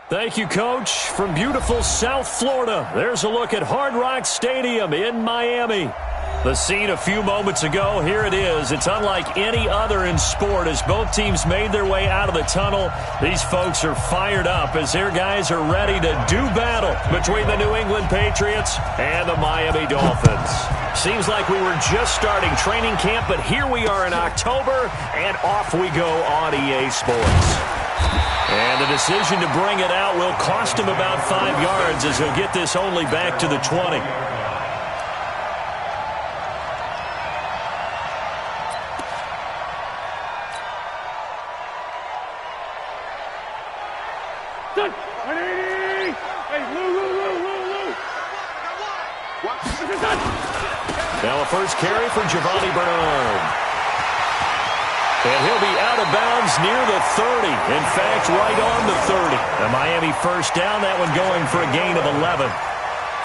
Thank you, Coach. From beautiful South Florida, there's a look at Hard Rock Stadium in Miami. The scene a few moments ago, here it is. It's unlike any other in sport as both teams made their way out of the tunnel. These folks are fired up as their guys are ready to do battle between the New England Patriots and the Miami Dolphins. Seems like we were just starting training camp, but here we are in October, and off we go on EA Sports. And the decision to bring it out will cost him about 5 yards as he'll get this only back to the 20. Now a first carry for Giovanni Bernard. And he'll be out of bounds near the 30. In fact, right on the 30. A Miami first down, that one going for a gain of 11.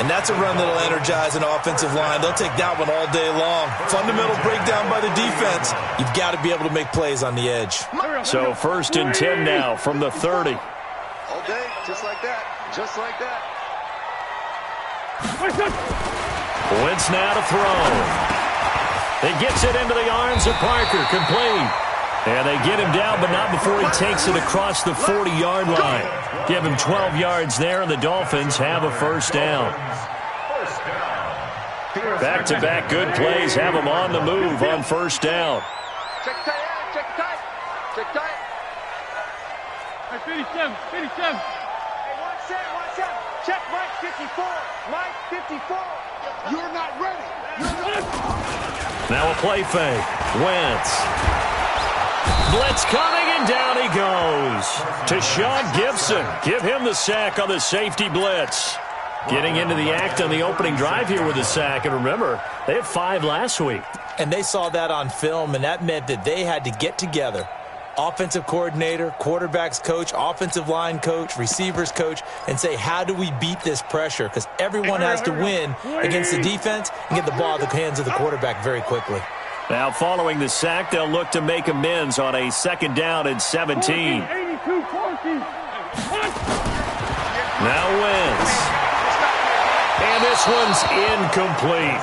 And that's a run that'll energize an offensive line. They'll take that one all day long. Fundamental breakdown by the defense. You've got to be able to make plays on the edge. So first and 10 now from the 30. All day, just like that. Just like that. Wentz now to throw. He gets it into the arms of Parker, complete. And they get him down, but not before he takes it across the 40-yard line. Give him 12 yards there, and the Dolphins have a first down. Back-to-back good plays have them on the move on first down. Check tight, check tight. Check tight. Hey, 57. Hey, one set. Check Mike 54. Mike 54. You're not ready. Now a play fake. Wentz. Blitz coming, and down he goes. To Sean Gibson. Give him the sack on the safety blitz. Getting into the act on the opening drive here with a sack. And remember, they had 5 last week. And they saw that on film, and that meant that they had to get together. Offensive coordinator, quarterbacks coach, offensive line coach, receivers coach, and say, how do we beat this pressure? Because everyone has to win against the defense and get the ball in the hands of the quarterback very quickly. Now following the sack, they'll look to make amends on a second down and 17. Now Wentz. And this one's incomplete.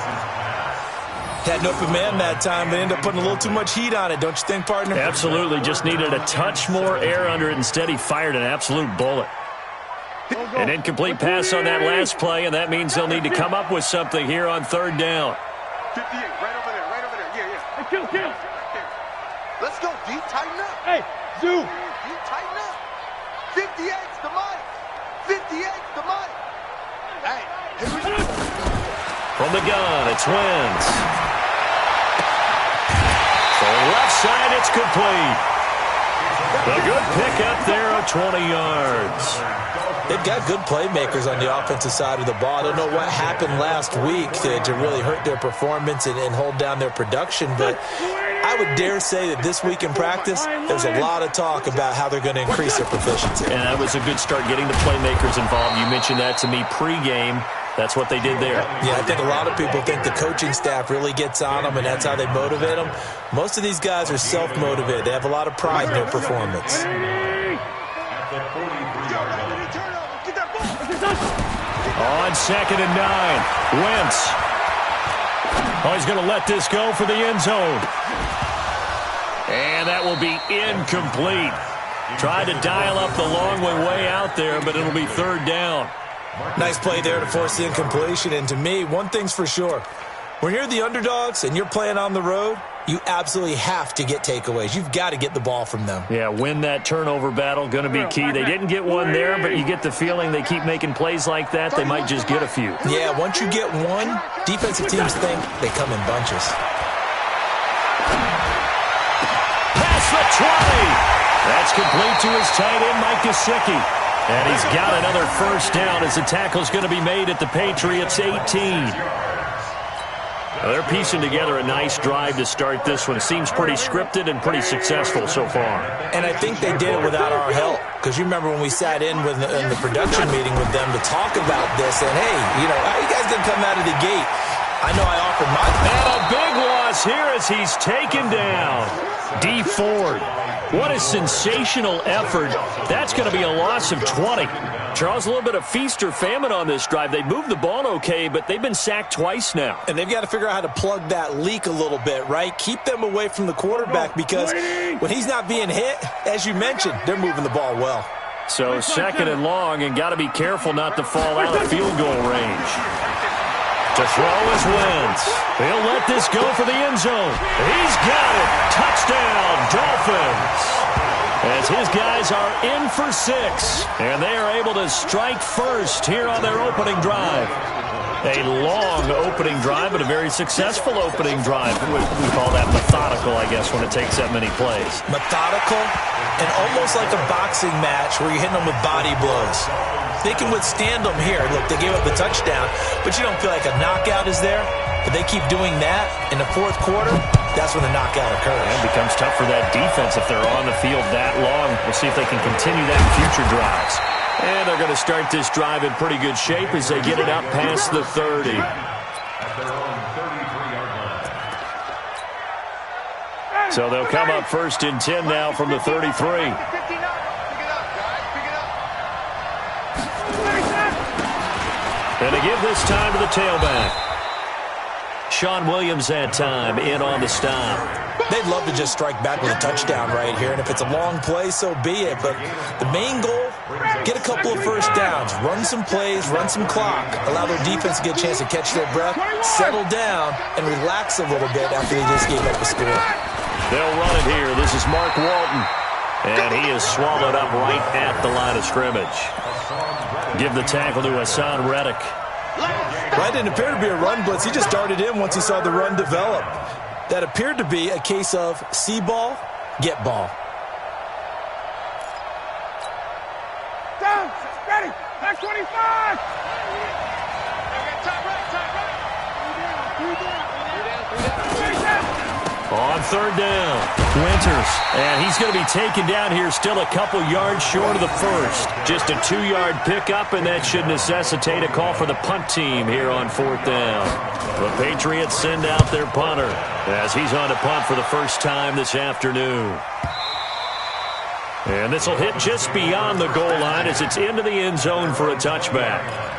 Had an open man that time, but ended up putting a little too much heat on it, don't you think, partner? Absolutely. Just needed a touch more air under it. Instead, he fired an absolute bullet. An incomplete pass on that last play, and that means they'll need to come up with something here on third down. 58, right over there. Yeah. Hey, kill. Let's go, D. Tighten up. Hey, Zoo. D, tighten up. 58's the mic. 58's the mic. Hey, here we go. From the gun, it's Wentz. So left side, it's complete. A good pickup there of 20 yards. They've got good playmakers on the offensive side of the ball. I don't know what happened last week to really hurt their performance and hold down their production, but I would dare say that this week in practice, there's a lot of talk about how they're going to increase their proficiency. And that was a good start getting the playmakers involved. You mentioned that to me pregame. That's what they did there. Yeah, I think a lot of people think the coaching staff really gets on them, and that's how they motivate them. Most of these guys are self-motivated. They have a lot of pride in their performance. On second and 9, Wentz. Oh, he's going to let this go for the end zone. And that will be incomplete. Tried to dial up the long way out there, but it'll be third down. Nice play there to force the incompletion. And to me, one thing's for sure. When you're the underdogs and you're playing on the road, you absolutely have to get takeaways. You've got to get the ball from them. Yeah, win that turnover battle, going to be key. They didn't get one there, but you get the feeling they keep making plays like that, they might just get a few. Yeah, once you get one, defensive teams think they come in bunches. Pass the 20. That's complete to his tight end, Mike Gesicki. And he's got another first down as the tackle's going to be made at the Patriots' 18. Well, they're piecing together a nice drive to start this one. Seems pretty scripted and pretty successful so far. And I think they did it without our help. Because you remember when we sat in the production meeting with them to talk about this. And, hey, how are you guys going to come out of the gate? I know I offered my... And a big loss here as he's taken down. D. Ford. What a sensational effort. That's going to be a loss of 20. Charles, a little bit of feast or famine on this drive. They moved the ball okay, but they've been sacked twice now. And they've got to figure out how to plug that leak a little bit, right? Keep them away from the quarterback because when he's not being hit, as you mentioned, they're moving the ball well. So second and long, and got to be careful not to fall out of field goal range. To throw is Wentz. He'll let this go for the end zone. He's got it. Touchdown, Dolphins. As his guys are in for 6, and they are able to strike first here on their opening drive. A long opening drive, but a very successful opening drive. We call that methodical, I guess, when it takes that many plays. Methodical and almost like a boxing match where you're hitting them with body blows. They can withstand them here. Look, they gave up the touchdown, but you don't feel like a knockout is there. But they keep doing that in the fourth quarter. That's when the knockout occurs. And it becomes tough for that defense if they're on the field that long. We'll see if they can continue that in future drives. And they're going to start this drive in pretty good shape as they get it up past the 30. So they'll come up first and 10 now from the 33. And they give this time to the tailback. Sean Williams that time in on the stop. They'd love to just strike back with a touchdown right here, and if it's a long play, so be it. But the main goal, get a couple of first downs, run some plays, run some clock, allow their defense to get a chance to catch their breath, settle down, and relax a little bit after they just gave up a score. They'll run it here. This is Mark Walton, and he is swallowed up right at the line of scrimmage. Give the tackle to Hassan Reddick. That didn't appear to be a run blitz. He just darted in once he saw the run develop. That appeared to be a case of see ball, get ball. Down, ready, back 25. On third down, Winters, and he's going to be taken down here still a couple yards short of the first. Just a 2-yard pickup, and that should necessitate a call for the punt team here on fourth down. The Patriots send out their punter as he's on to punt for the first time this afternoon. And this will hit just beyond the goal line as it's into the end zone for a touchback.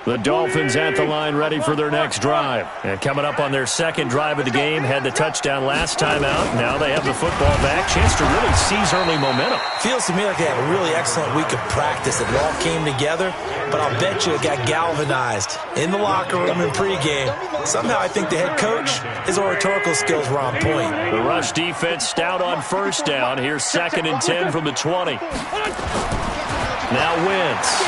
The Dolphins at the line ready for their next drive. And coming up on their second drive of the game, had the touchdown last time out. Now they have the football back. Chance to really seize early momentum. Feels to me like they had a really excellent week of practice. It all came together, but I'll bet you it got galvanized in the locker room in pregame. Somehow I think the head coach, his oratorical skills were on point. The rush defense stout on first down. Here's second and 10 from the 20. Now Wentz.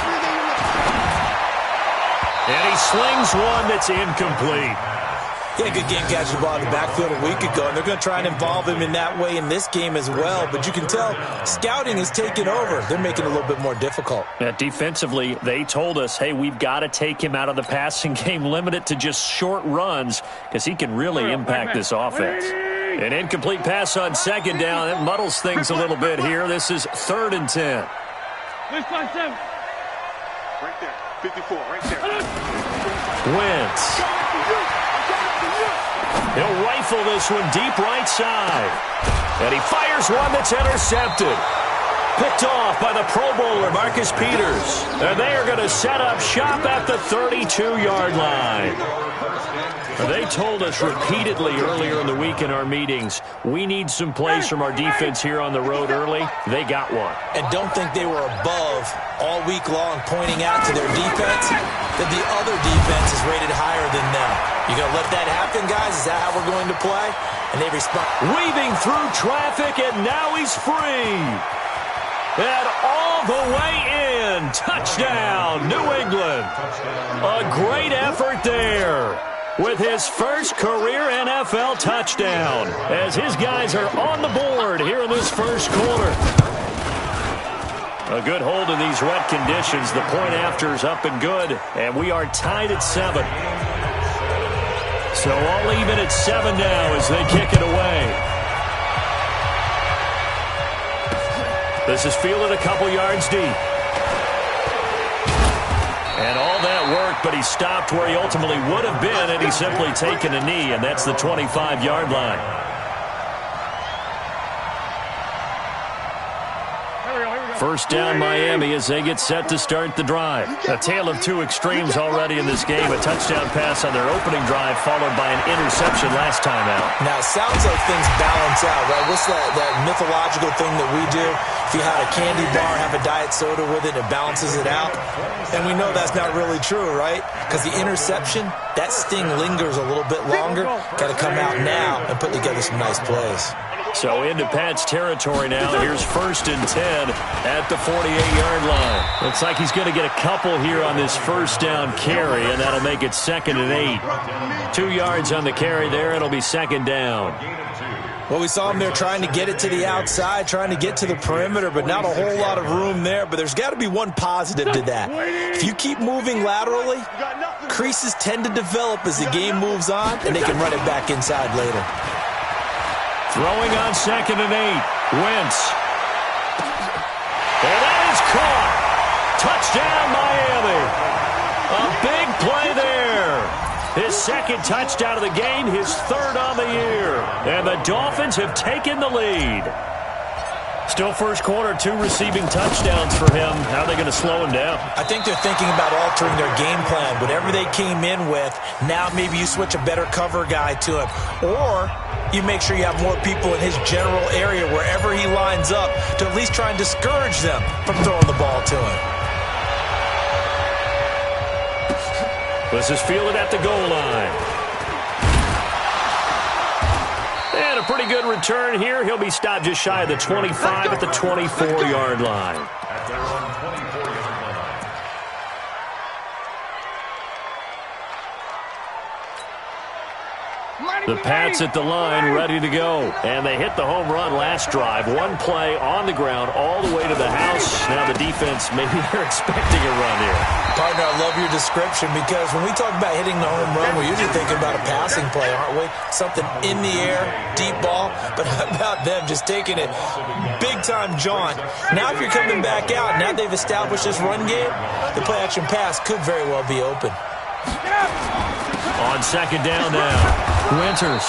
And he slings one that's incomplete. He had a good game catching the ball in the backfield a week ago, and they're going to try and involve him in that way in this game as well. But you can tell scouting is taking over. They're making it a little bit more difficult. Defensively, they told us, hey, we've got to take him out of the passing game, limit it to just short runs, because he can really impact this offense. An incomplete pass on second down. That muddles things a little bit here. This is third and 10. Right there. 54, right there. Wentz. He'll rifle this one deep right side. And he fires one that's intercepted. Picked off by the Pro Bowler, Marcus Peters. And they are going to set up shop at the 32-yard line. They told us repeatedly earlier in the week in our meetings, we need some plays from our defense here on the road early. They got one. And don't think they were above all week long pointing out to their defense that the other defense is rated higher than them. You going to let that happen, guys? Is that how we're going to play? And they respond. Weaving through traffic, and now he's free. And all the way in. Touchdown, New England. A great effort there with his first career NFL touchdown as his guys are on the board here in this first quarter. A good hold in these wet conditions. The point after is up and good, and we are tied at 7. So all even at 7 now as they kick it away. This is fielded a couple yards deep. And all that work, but he stopped where he ultimately would have been had he simply taken a knee, and that's the 25-yard line. First down Miami as they get set to start the drive. A tale of two extremes already in this game. A touchdown pass on their opening drive followed by an interception last time out. Now, it sounds like things balance out, right? What's that mythological thing that we do? If you had a candy bar, have a diet soda with it, it balances it out. And we know that's not really true, right? Because the interception, that sting lingers a little bit longer. Got to come out now and put together some nice plays. So into Pat's territory now. Here's 1st and 10 at the 48-yard line. Looks like he's going to get a couple here on this first down carry, and that'll make it 2nd and 8. 2 yards on the carry there. It'll be 2nd down. Well, we saw him there trying to get it to the outside, trying to get to the perimeter, but not a whole lot of room there. But there's got to be one positive to that. If you keep moving laterally, creases tend to develop as the game moves on, and they can run it back inside later. Throwing on 2nd and 8. Wentz. And that is caught. Touchdown, Miami. A big play there. His 2nd touchdown of the game, his 3rd on the year. And the Dolphins have taken the lead. Still first quarter, 2 receiving touchdowns for him. How are they going to slow him down? I think they're thinking about altering their game plan. Whatever they came in with, now maybe you switch a better cover guy to him. Or you make sure you have more people in his general area wherever he lines up to at least try and discourage them from throwing the ball to him. This is fielded at the goal line. And a pretty good return here. He'll be stopped just shy of the 25 at the 24-yard line. The Pats at the line, ready to go. And they hit the home run last drive. One play on the ground all the way to the house. Now the defense, maybe they're expecting a run here. Partner, I love your description because when we talk about hitting the home run, we're usually thinking about a passing play, aren't we? Something in the air, deep ball. But how about them just taking it big-time jaunt? Now if you're coming back out, now they've established this run game, the play-action pass could very well be open. On 2nd down now. Winters.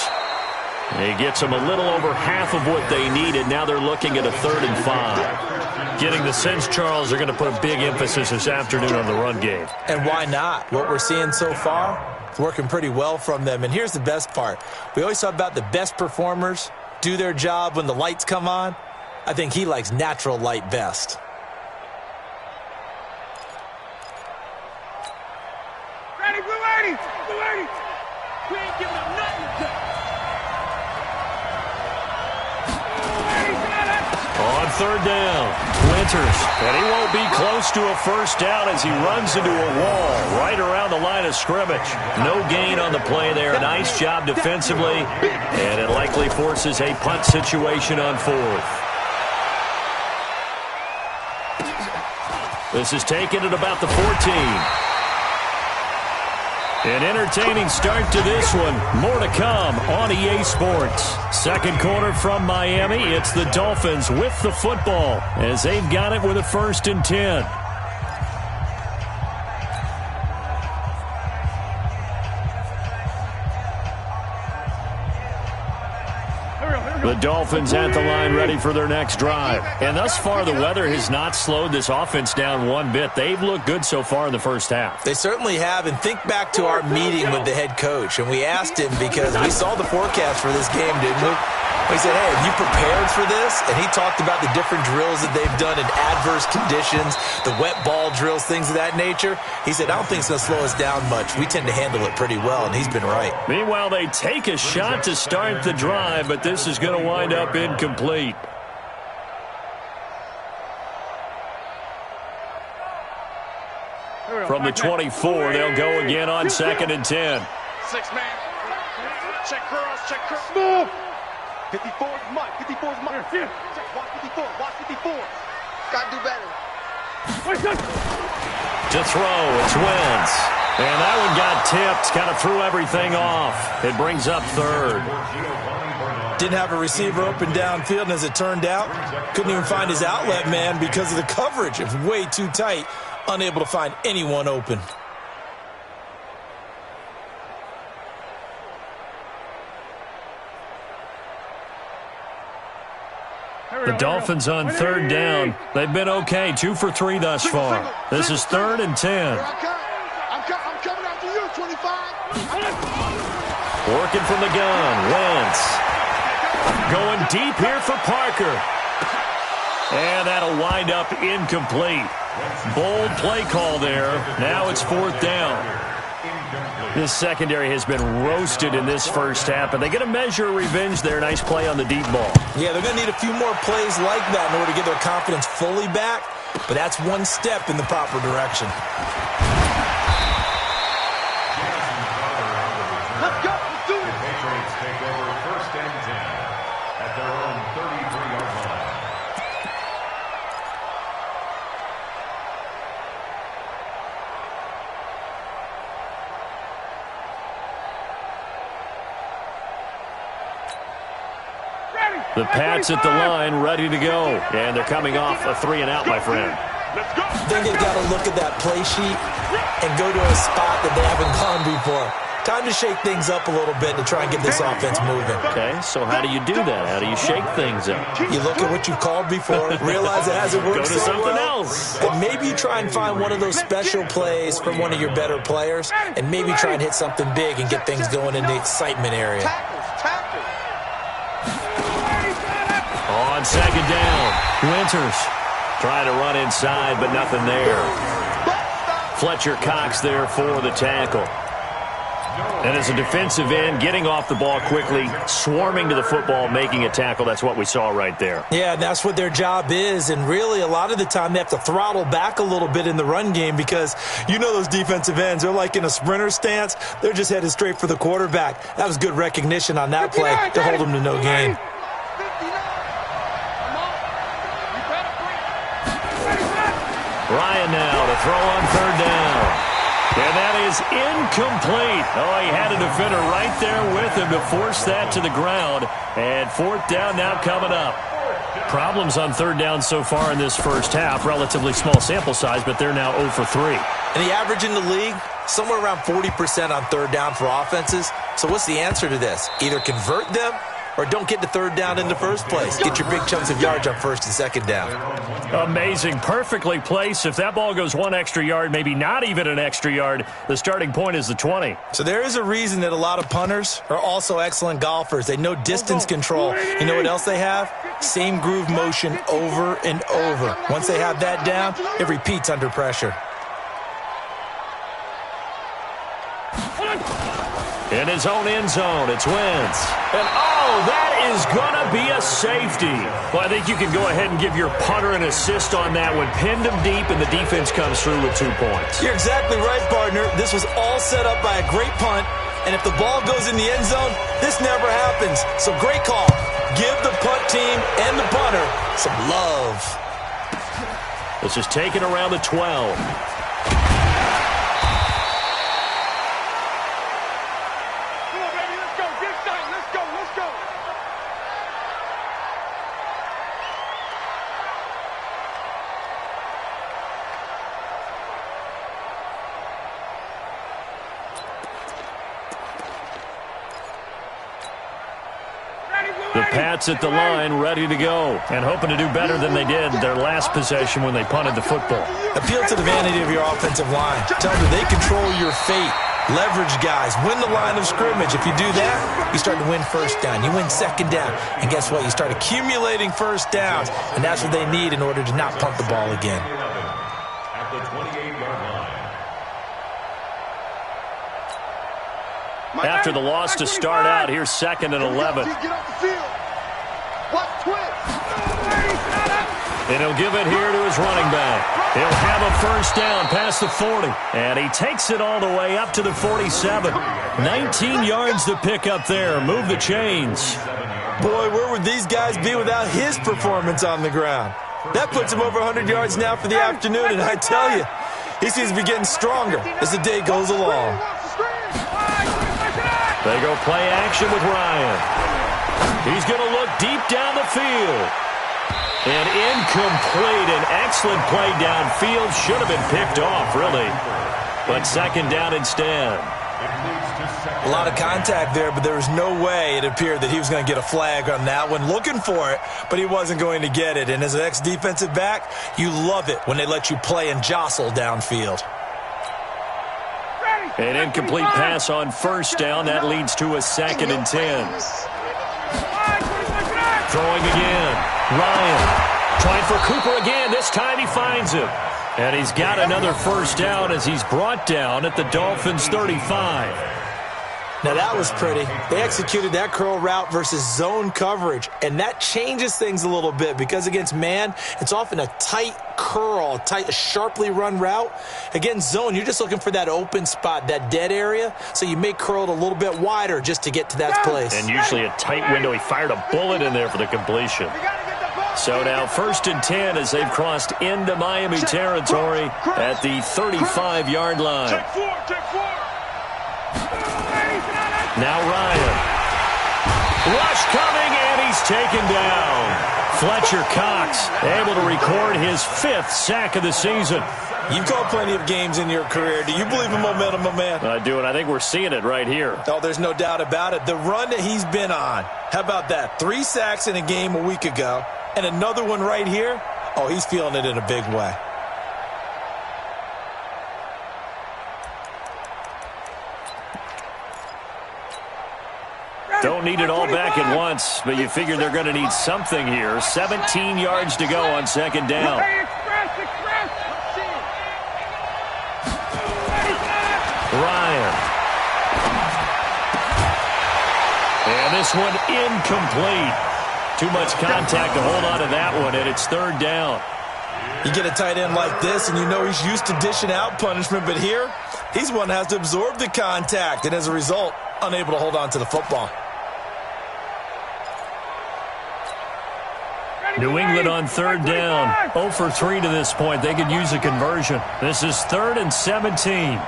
He gets them a little over half of what they needed. Now they're looking at a 3rd and 5. Getting the sense, Charles, they're going to put a big emphasis this afternoon on the run game. And why not? What we're seeing so far, it's working pretty well from them. And here's the best part. We always talk about the best performers do their job when the lights come on. I think he likes natural light best. Ready, blue 80! Blue 80! We ain't giving up nothing. On 3rd down, Winters. And he won't be close to a first down as he runs into a wall right around the line of scrimmage. No gain on the play there. Nice job defensively. And it likely forces a punt situation on 4th. This is taken at about the 14. An entertaining start to this one. More to come on EA Sports. Second quarter from Miami. It's the Dolphins with the football as they've got it with a 1st and 10. The Dolphins at the line ready for their next drive. And thus far, the weather has not slowed this offense down one bit. They've looked good so far in the first half. They certainly have. And think back to our meeting with the head coach. And we asked him because we saw the forecast for this game, didn't we? We said, hey, have you prepared for this? And he talked about the different drills that they've done in adverse conditions, the wet ball drills, things of that nature. He said, I don't think it's going to slow us down much. We tend to handle it pretty well, and he's been right. Meanwhile, they take a shot to start the drive, but this is going to wind up incomplete. From the 24, they'll go again on 2nd and 10. 6-man. Check curls, check curls. Move! 54 is Mike. 54 is Mike. Check, watch 54. Watch 54. Gotta do better. To throw, it's Wentz. And that one got tipped, kind of threw everything off. It brings up 3rd. Didn't have a receiver open downfield, and as it turned out, couldn't even find his outlet man because of the coverage. It was way too tight unable to find anyone open. The Dolphins on third down. They've been okay, 2 for 3 thus far. This is 3rd and 10. I'm coming after you, 25. Working from the gun, Wentz. Going deep here for Parker. And that'll wind up incomplete. Bold play call there. Now it's 4th down. This secondary has been roasted in this first half, but they get a measure of revenge there. Nice play on the deep ball. Yeah, they're going to need a few more plays like that in order to get their confidence fully back, but that's one step in the proper direction. Let's go. Let's do it. Patriots take over 1st and 10 at their own 33-yard line. The Pats at the line, ready to go. And they're coming off a 3-and-out, my friend. I think they've got to look at that play sheet and go to a spot that they haven't gone before. Time to shake things up a little bit to try and get this offense moving. Okay, so how do you do that? How do you shake things up? You look at what you've called before, realize it hasn't worked Go to so something well, else. and maybe you try and find one of those special plays from one of your better players, and maybe try and hit something big and get things going in the excitement area. Tackles. On 2nd down, Winters trying to run inside, but nothing there. Fletcher Cox there for the tackle. And as a defensive end, getting off the ball quickly, swarming to the football, making a tackle, that's what we saw right there. Yeah, that's what their job is, and really a lot of the time they have to throttle back a little bit in the run game because you know those defensive ends, they're like in a sprinter stance. They're just headed straight for the quarterback. That was good recognition on that play to hold them to no gain. Ryan now to throw on 3rd down. And that is incomplete. Oh, he had a defender right there with him to force that to the ground. And 4th down now coming up. Problems on 3rd down so far in this first half. Relatively small sample size, but they're now 0 for 3. And the average in the league, somewhere around 40% on 3rd down for offenses. So what's the answer to this? Either convert them or don't get to 3rd down in the first place. Get your big chunks of yards on 1st and 2nd down. Amazing. Perfectly placed. If that ball goes 1 extra yard, maybe not even an extra yard, the starting point is the 20. So there is a reason that a lot of punters are also excellent golfers. They know distance control. You know what else they have? Same groove motion over and over. Once they have that down, it repeats under pressure. In his own end zone, it's Wentz. And, oh, that is going to be a safety. Well, I think you can go ahead and give your punter an assist on that one. Pinned him deep, and the defense comes through with 2 points. You're exactly right, partner. This was all set up by a great punt, and if the ball goes in the end zone, this never happens. So great call. Give the punt team and the punter some love. This is taken around the 12. The Pats at the line, ready to go, and hoping to do better than they did their last possession when they punted the football. Appeal to the vanity of your offensive line. Tell them they control your fate. Leverage guys. Win the line of scrimmage. If you do that, you start to win 1st down. You win 2nd down. And guess what? You start accumulating 1st downs, and that's what they need in order to not punt the ball again. At the 28-yard line. After the loss to start out, here's 2nd and 11. Get off the field. Watch twist. And he'll give it here to his running back. He'll have a 1st down past the 40. And he takes it all the way up to the 47. 19 yards to pick up there. Move the chains. Boy, where would these guys be without his performance on the ground? That puts him over 100 yards now for the afternoon, and I tell you, he seems to be getting stronger as the day goes along. They go play action with Ryan. He's going to look deep down the field. And incomplete. An excellent play downfield. Should have been picked off, really. But second down instead. A lot of contact there, but there was no way it appeared that he was going to get a flag on that one. Looking for it, but he wasn't going to get it. And as an ex-defensive back, you love it when they let you play and jostle downfield. An incomplete pass on first down. That leads to a 2nd and 10. Throwing again. Ryan trying for Cooper again. This time he finds him. And he's got another first down as he's brought down at the Dolphins' 35. Now that was pretty. They executed that curl route versus zone coverage, and that changes things a little bit because against man, it's often a tight curl, a sharply run route. Against zone, you're just looking for that open spot, that dead area, so you may curl it a little bit wider just to get to that place. And usually a tight window. He fired a bullet in there for the completion. So now 1st and 10 as they've crossed into Miami territory at the 35-yard line. Check four. Now Ryan. Rush coming, and he's taken down. Fletcher Cox able to record his 5th sack of the season. You've called plenty of games in your career. Do you believe in momentum, my man? I do, and I think we're seeing it right here. Oh, there's no doubt about it. The run that he's been on. How about that? 3 sacks in a game a week ago, and another one right here. Oh, he's feeling it in a big way. Don't need it all back at once, but you figure they're going to need something here. 17 yards to go on 2nd down. Ryan. And this one incomplete. Too much contact to hold on to that one, and it's 3rd down. You get a tight end like this, and you know he's used to dishing out punishment, but here, he's one that has to absorb the contact, and as a result, unable to hold on to the football. New England on 3rd down. 0 for 3 to this point. They could use a conversion. This is 3rd and 17.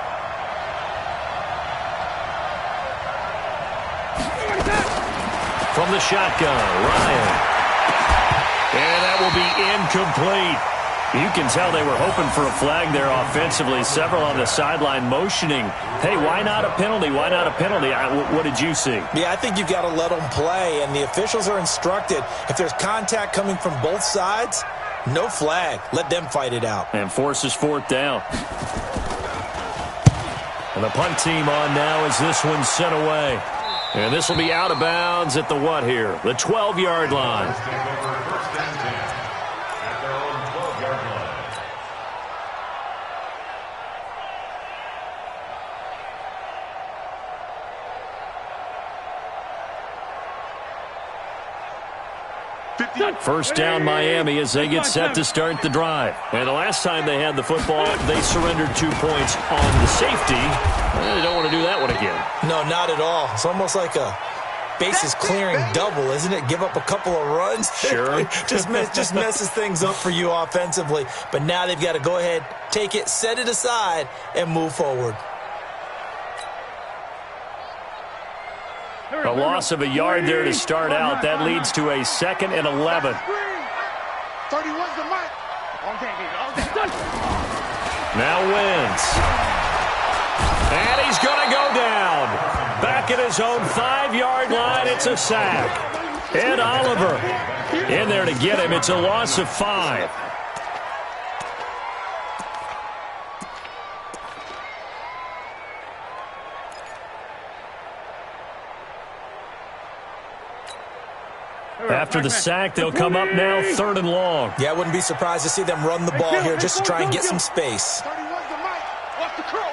From the shotgun, Ryan. And that will be incomplete. You can tell they were hoping for a flag there offensively. Several on the sideline motioning. Hey, why not a penalty? Why not a penalty? What did you see? Yeah, I think you've got to let them play, and the officials are instructed. If there's contact coming from both sides, no flag. Let them fight it out. And forces 4th down. And the punt team on now as this one's sent away. And this will be out of bounds at the what here? The 12-yard line. First down Miami as they get set to start the drive. And the last time they had the football, they surrendered 2 points on the safety. They don't want to do that one again. No, not at all. It's almost like a bases clearing double, isn't it? Give up a couple of runs. Sure. just messes things up for you offensively. But now they've got to go ahead, take it, set it aside, and move forward. A loss of a yard there to start out. That leads to a 2nd and 11. 31's the mark. Now wins. And he's going to go down. Back at his own 5-yard line, it's a sack. Ed Oliver in there to get him. It's a loss of 5. After the sack, they'll come up now 3rd and long. Yeah, I wouldn't be surprised to see them run the ball here just to try and get some space. 31's the mark. Watch the curl.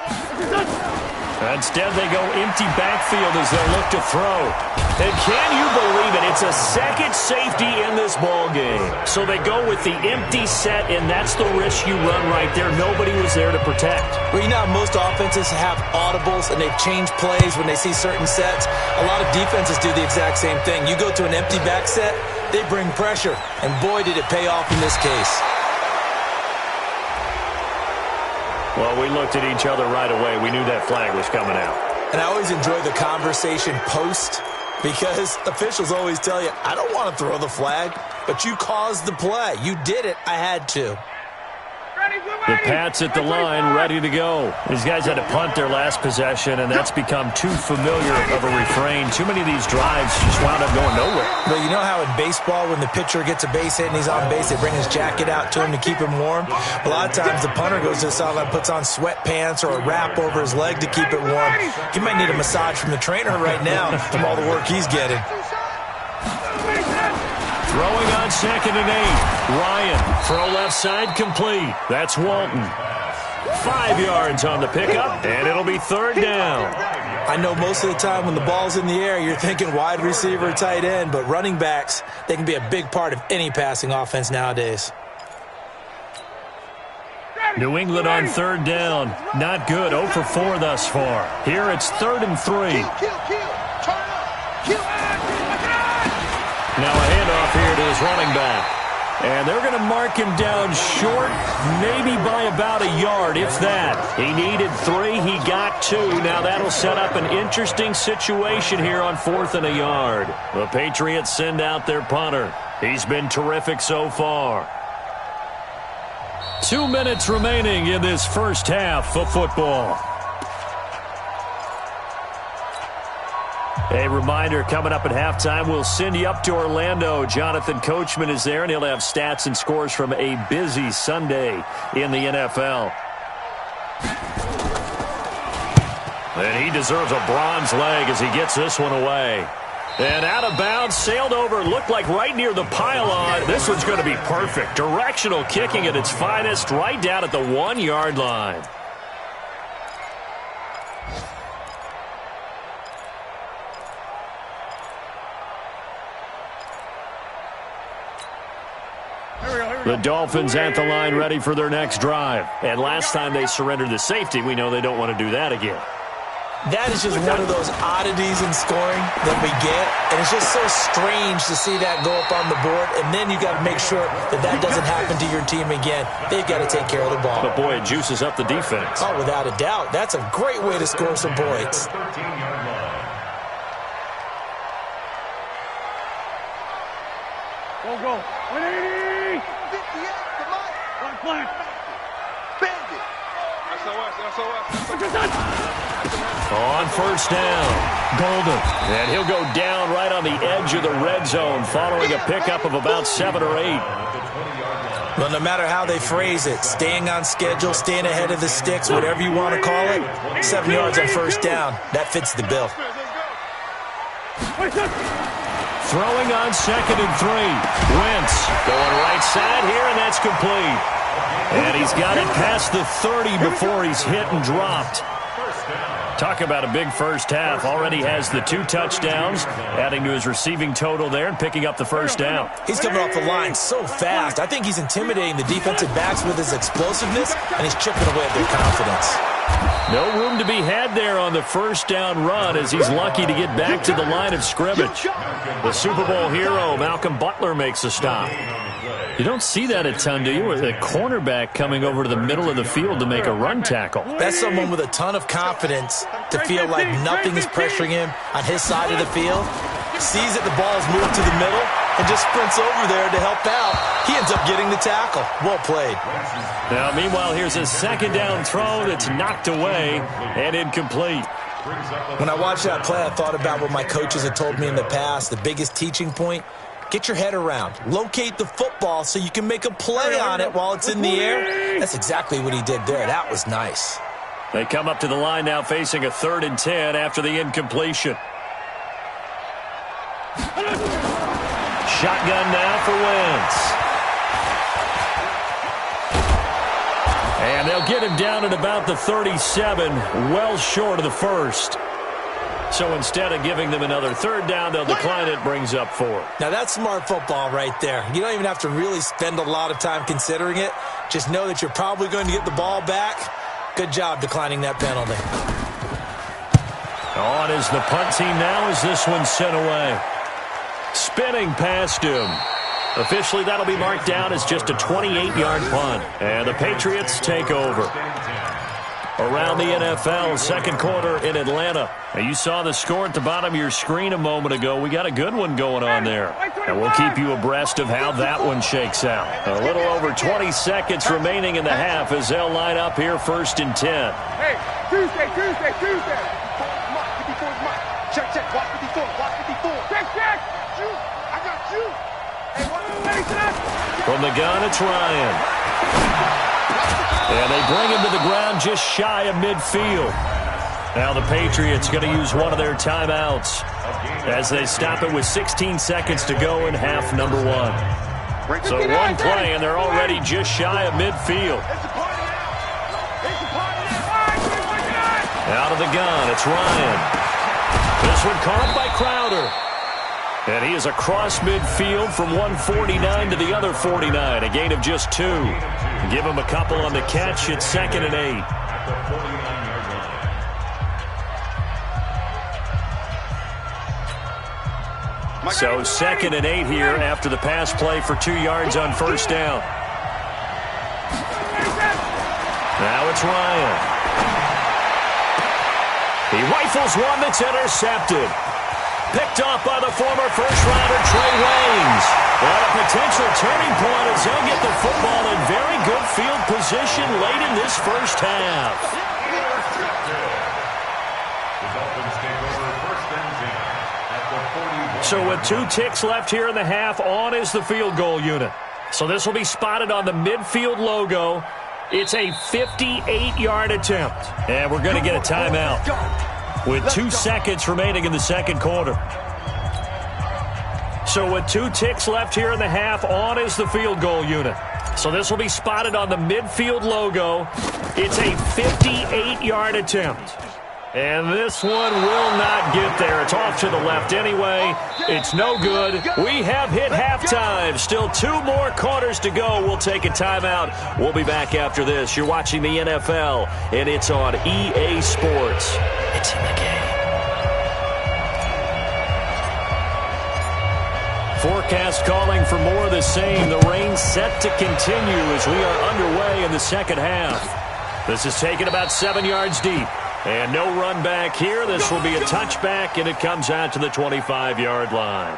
Instead, they go empty backfield as they look to throw. And can you believe it? It's a second safety in this ball game. So they go with the empty set, and that's the risk you run right there. Nobody was there to protect. Well, you know how most offenses have audibles and they change plays when they see certain sets? A lot of defenses do the exact same thing. You go to an empty back set, they bring pressure. And boy, did it pay off in this case. Well, we looked at each other right away. We knew that flag was coming out. And I always enjoy the conversation post Because officials always tell you, I don't want to throw the flag, but you caused the play. You did it. I had to. The Pats at the line, ready to go. These guys had to punt their last possession, and that's become too familiar of a refrain. Too many of these drives just wound up going nowhere. Well, you know how in baseball, when the pitcher gets a base hit and he's on base, they bring his jacket out to him to keep him warm? A lot of times the punter goes to the sideline, puts on sweatpants or a wrap over his leg to keep it warm. He might need a massage from the trainer right now from all the work he's getting. Throwing on 2nd and 8. Ryan, throw left side complete. That's Walton. 5 yards on the pickup, and it'll be 3rd down. I know most of the time when the ball's in the air, you're thinking wide receiver, tight end, but running backs, they can be a big part of any passing offense nowadays. New England on 3rd down. Not good. 0 for 4 thus far. Here it's 3rd and 3. Turn up. Kill. Now a handoff here to his running back. And they're going to mark him down short, maybe by about a yard, if that. He needed 3. He got 2. Now that'll set up an interesting situation here on 4th and a yard. The Patriots send out their punter. He's been terrific so far. 2 minutes remaining in this first half of football. A reminder, coming up at halftime, we'll send you up to Orlando. Jonathan Coachman is there, and he'll have stats and scores from a busy Sunday in the NFL. And he deserves a bronze leg as he gets this one away. And out of bounds, sailed over, looked like right near the pylon. This one's going to be perfect. Directional kicking at its finest, right down at the 1-yard line. The Dolphins at the line ready for their next drive. And last time they surrendered the safety, we know they don't want to do that again. That is just one of those oddities in scoring that we get. And it's just so strange to see that go up on the board. And then you got to make sure that that doesn't happen to your team again. They've got to take care of the ball. But, boy, it juices up the defense. Oh, without a doubt. That's a great way to score some points. Go. 180. 58 to Mike. Flank. Bend it. On first down, Golden. And he'll go down right on the edge of the red zone following a pickup of about 7 or 8. Well, no matter how they phrase it, staying on schedule, staying ahead of the sticks, whatever you want to call it, 7 yards on first down, that fits the bill. Throwing on 2nd and 3. Wentz going right side here, and that's complete. And he's got it past the 30 before he's hit and dropped. Talk about a big first half. Already has the 2 touchdowns, adding to his receiving total there and picking up the first down. He's coming off the line so fast. I think he's intimidating the defensive backs with his explosiveness, and he's chipping away at their confidence. No room to be had there on the first down run as he's lucky to get back to the line of scrimmage. The Super Bowl hero, Malcolm Butler, makes a stop. You don't see that a ton, do you? With a cornerback coming over to the middle of the field to make a run tackle. That's someone with a ton of confidence to feel like nothing is pressuring him on his side of the field. Sees that the ball's moved to the middle and just sprints over there to help out. He ends up getting the tackle. Well played. Now, meanwhile, here's a second down throw that's knocked away and incomplete. When I watched that play, I thought about what my coaches had told me in the past. The biggest teaching point, get your head around. Locate the football so you can make a play on it while it's in the air. That's exactly what he did there. That was nice. They come up to the line now facing a 3rd and 10 after the incompletion. Shotgun now for Wentz. And they'll get him down at about the 37, well short of the first. So instead of giving them another 3rd down, they'll decline it, brings up 4. Now that's smart football right there. You don't even have to really spend a lot of time considering it. Just know that you're probably going to get the ball back. Good job declining that penalty. On is the punt team now as this one's sent away. Spinning past him. Officially, that'll be marked down as just a 28-yard punt. And the Patriots take over. around the NFL. Second quarter in Atlanta. Now, you saw the score at the bottom of your screen a moment ago. We got a good one going on there. And we'll keep you abreast of how that one shakes out. A little over 20 seconds remaining in the half as they'll line up here first and 10. Hey, Tuesday. 54's Mike. 54's Mike. Check. Watch 54. Watch 54. Check. Shoot. I got you. Hey, watch the face of that. From the gun, it's Ryan. And they bring him to the ground just shy of midfield. Now the Patriots going to use one of their timeouts as they stop it with 16 seconds to go in half number one. So one play, and they're already just shy of midfield. Out of the gun, it's Ryan. This one caught by Crowder. And he is across midfield from 149 to the other 49, a gain of just 2. Give him a couple on the catch. It's 2nd and 8. So 2nd and 8 here after the pass play for 2 yards on first down. Now it's Ryan. He rifles one that's intercepted. Picked off by the former first-rounder Trey Waynes. Well, a potential turning point as they'll get the football in very good field position late in this first half. So with 2 ticks left here in the half, on is the field goal unit. So this will be spotted on the midfield logo. It's a 58-yard attempt. And we're going to get a timeout with 2 seconds remaining in the second quarter. So with 2 ticks left here in the half, on is the field goal unit. So this will be spotted on the midfield logo. It's a 58-yard attempt. And this one will not get there. It's off to the left anyway. It's no good. We have hit halftime. Still 2 more quarters to go. We'll take a timeout. We'll be back after this. You're watching the NFL, and it's on EA Sports. It's in the game. Forecast calling for more of the same. The rain set to continue as we are underway in the second half. This is taken about 7 yards deep. And no run back here. This will be a touchback, and it comes out to the 25-yard line.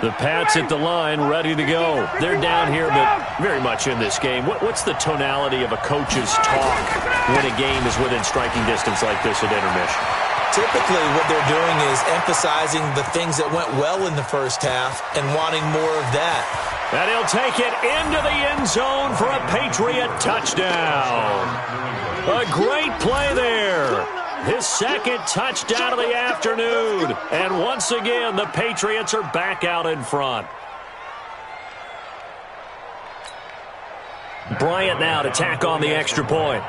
The Pats at the line, ready to go. They're down here, but very much in this game. What's the tonality of a coach's talk when a game is within striking distance like this at intermission? Typically, what they're doing is emphasizing the things that went well in the first half and wanting more of that. And he'll take it into the end zone for a Patriot touchdown. A great play there. His second touchdown of the afternoon. And once again, the Patriots are back out in front. Bryant now to tack on the extra point.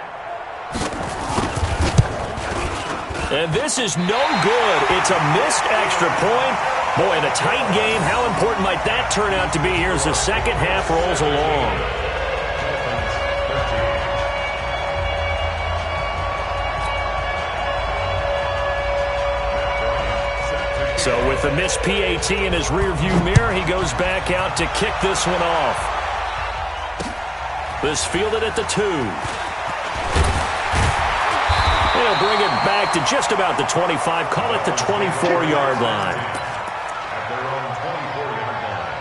And this is no good. It's a missed extra point. Boy, in a tight game, how important might that turn out to be here as the second half rolls along? So with the missed PAT in his rearview mirror, he goes back out to kick this one off. This fielded at the 2. He'll bring it back to just about the 25, call it the 24-yard line. At their own 24-yard line.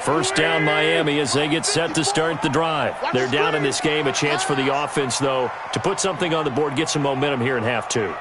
First down Miami as they get set to start the drive. They're down in this game. A chance for the offense, though, to put something on the board, get some momentum here in half 2.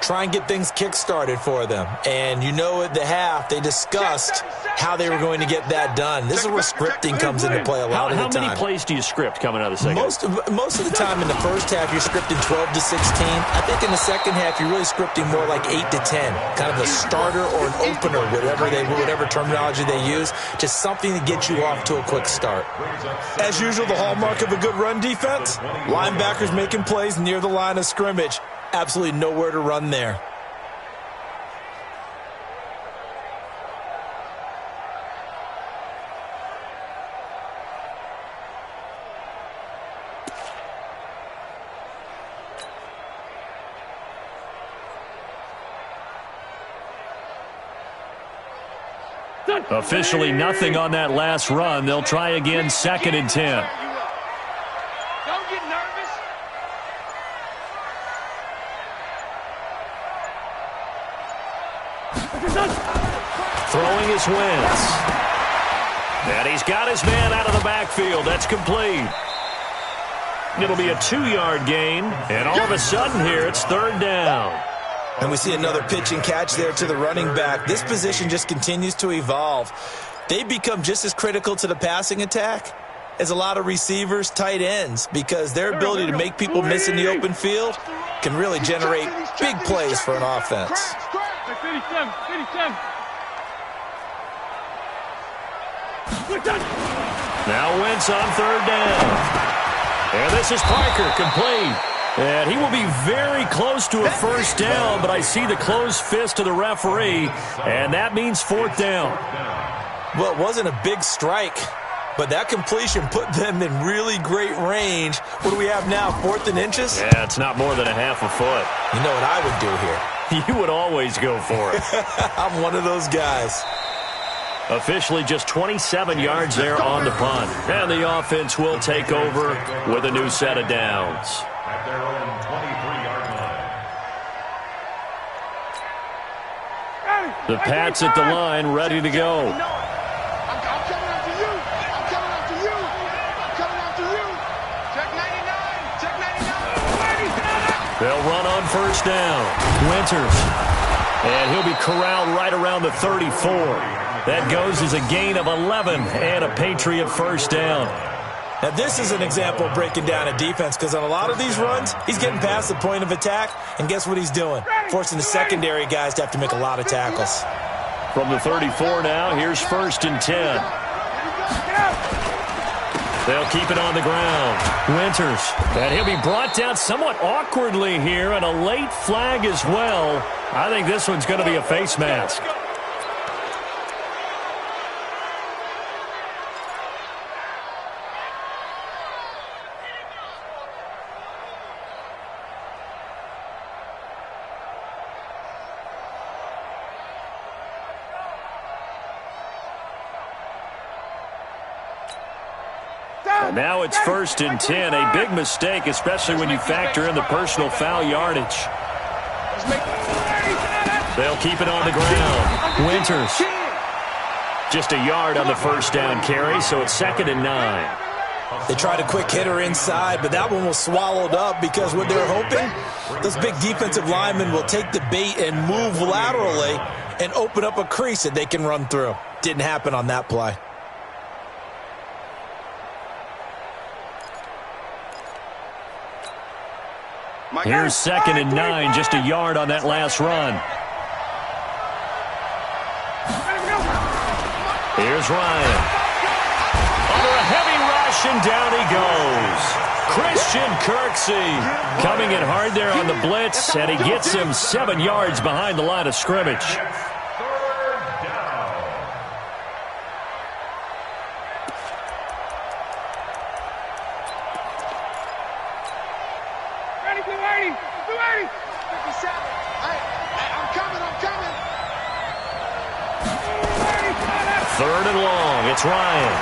Try and get things kick-started for them. And you know at the half, they discussed how they were going to get that done. This is where scripting comes into play a lot of the time. How many plays do you script coming out of the second half? Most of the time in the first half, you're scripting 12 to 16. I think in the second half, you're really scripting more like 8 to 10. Kind of a starter or an opener, whatever terminology they use. Just something to get you off to a quick start. As usual, the hallmark of a good run defense, linebackers making plays near the line of scrimmage. Absolutely nowhere to run there. Officially nothing on that last run. They'll try again 2nd and 10. Don't get nervous. Throwing his Wentz. And he's got his man out of the backfield. That's complete. It'll be a 2-yard gain. And all of a sudden here, it's 3rd down. And we see another pitch and catch there to the running back. This position just continues to evolve. They become just as critical to the passing attack as a lot of receivers, tight ends, because their ability to make people miss in the open field can really generate big plays for an offense. Now Wentz on 3rd down. And this is Parker, complete. And he will be very close to a 1st down, but I see the closed fist of the referee, and that means 4th down. Well, it wasn't a big strike, but that completion put them in really great range. What do we have now, 4th and inches? Yeah, it's not more than a half a foot. You know what I would do here? You would always go for it. I'm one of those guys. Officially just 27 yards there on the punt. And the offense will take over with a new set of downs. At their own 23-yard line. The Pats at the line, ready to go. I'm coming after you. I'm coming after you. I'm coming after you. Check 99. Check 99. They'll run on 1st down. Winters. And he'll be corralled right around the 34. That goes as a gain of 11 and a Patriot 1st down. Now, this is an example of breaking down a defense, because on a lot of these runs, he's getting past the point of attack, and guess what he's doing? Forcing the secondary guys to have to make a lot of tackles. From the 34 now, here's 1st and 10. They'll keep it on the ground. Winters. And he'll be brought down somewhat awkwardly here, and a late flag as well. I think this one's going to be a face mask. Now it's 1st and 10. A big mistake, especially when you factor in the personal foul yardage. They'll keep it on the ground. Winters. Just a yard on the 1st down carry, so it's 2nd and 9. They tried a quick hitter inside, but that one was swallowed up because what they're hoping, those big defensive linemen will take the bait and move laterally and open up a crease that they can run through. Didn't happen on that play. Here's 2nd and 9, just a yard on that last run. Here's Ryan. Under a heavy rush, and down he goes. Christian Kirksey coming in hard there on the blitz, and he gets him 7 yards behind the line of scrimmage. 3rd down. Ready, 280. 280. 57. Hey, I'm coming. 3rd and long. It's Ryan.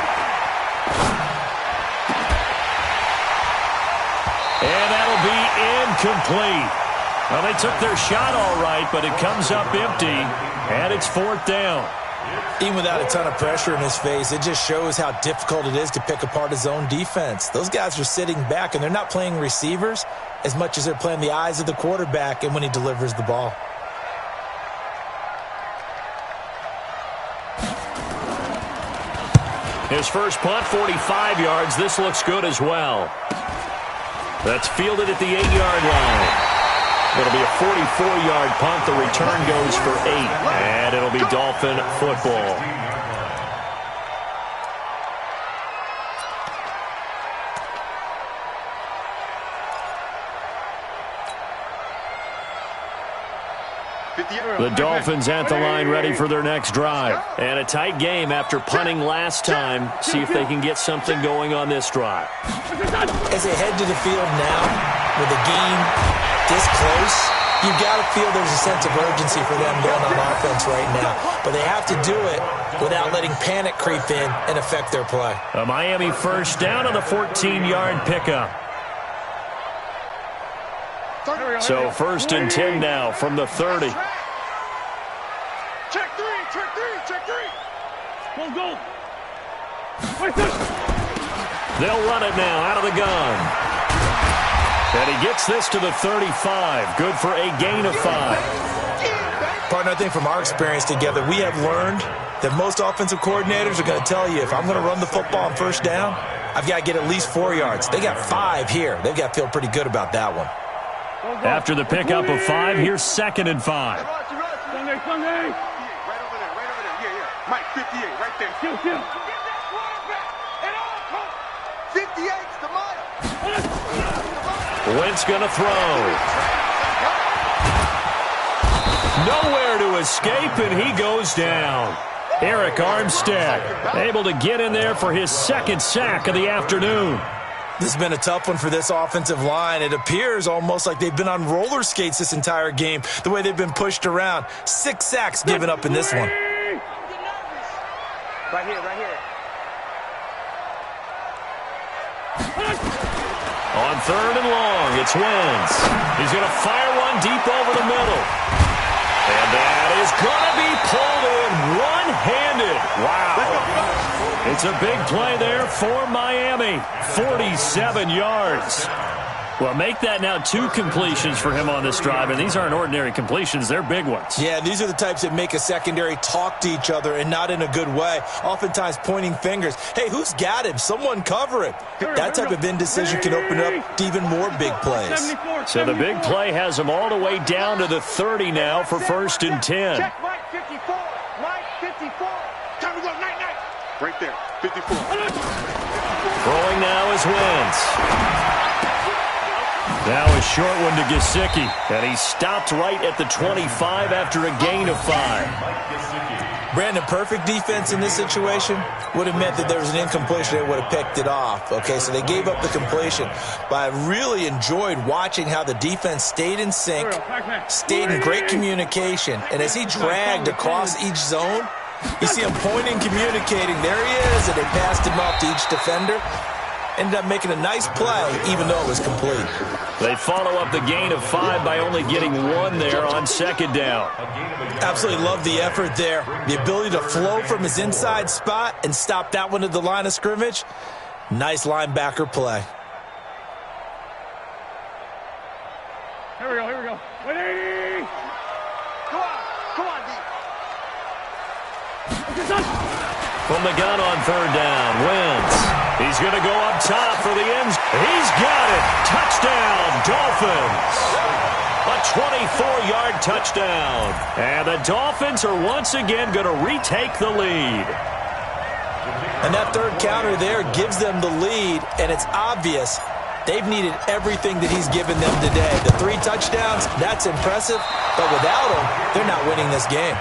And that'll be incomplete. Well, they took their shot all right, but it comes up empty, and it's 4th down. Even without a ton of pressure in his face, it just shows how difficult it is to pick apart his own defense. Those guys are sitting back, and they're not playing receivers as much as they're playing the eyes of the quarterback and when he delivers the ball. His first punt, 45 yards. This looks good as well. That's fielded at the 8-yard line. It'll be a 44-yard punt. The return goes for 8, and it'll be Dolphin football. The Dolphins at the line ready for their next drive. And a tight game after punting last time. See if they can get something going on this drive. As they head to the field now, with the game this close, You've got to feel there's a sense of urgency for them going on offense right now. But they have to do it without letting panic creep in and affect their play. A Miami first down on the 14-yard pickup. So first and 10 now from the 30. Check three, check three, check three. Go. They'll run it now out of the gun. And he gets this to the 35. Good for a gain of 5. Partner, I think from our experience together, we have learned that most offensive coordinators are going to tell you, if I'm going to run the football on first down, I've got to get at least 4 yards. They got 5 here. They've got to feel pretty good about that one. After the pickup of 5, here's second and 5. Right over there. Yeah. Mike, 58, right there. Kill. Get that quarterback at all costs. 58's the Mike. Wentz going to throw. Nowhere to escape, and he goes down. Eric Armstead able to get in there for his second sack of the afternoon. This has been a tough one for this offensive line. It appears almost like they've been on roller skates this entire game, the way they've been pushed around. 6 sacks given up in this one. Right here. On third and long, it's Wentz. He's going to fire one deep over the middle. And that is going to be pulled in one-handed. Wow. It's a big play there for Miami. 47 yards. Well, make that now 2 completions for him on this drive, and these aren't ordinary completions. They're big ones. Yeah, these are the types that make a secondary talk to each other and not in a good way, oftentimes pointing fingers. Hey, who's got him? Someone cover it. That type of indecision can open up to even more big plays. So the big play has them all the way down to the 30 now for first and 10. Check Mike 54. Mike 54. Time to go, night. Right there, 54. Throwing now is Wentz. Now a short one to Gesicki. And he stopped right at the 25 after a gain of 5. Brandon, perfect defense in this situation would have meant that there was an incompletion. They would have picked it off. Okay, so they gave up the completion. But I really enjoyed watching how the defense stayed in sync, stayed in great communication. And as he dragged across each zone, you see him pointing, communicating. There he is, and they passed him off to each defender. Ended up making a nice play, even though it was complete. They follow up the gain of 5 by only getting 1 there on second down. Absolutely love the effort there. The ability to flow from his inside spot and stop that one at the line of scrimmage. Nice linebacker play. Here we go. 180. Come on, D. From the gun on third down, Wentz. He's going to go up top for the ends. He's got it. Touchdown, Dolphins. A 24-yard touchdown. And the Dolphins are once again going to retake the lead. And that third counter there gives them the lead, and it's obvious they've needed everything that he's given them today. The 3 touchdowns, that's impressive, but without him, they're not winning this game.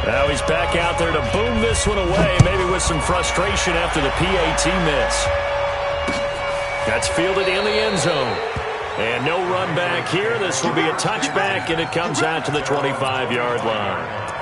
Now he's back out there to boom this one away, maybe with some frustration after the PAT miss. That's fielded in the end zone. And no run back here. This will be a touchback, and it comes out to the 25-yard line.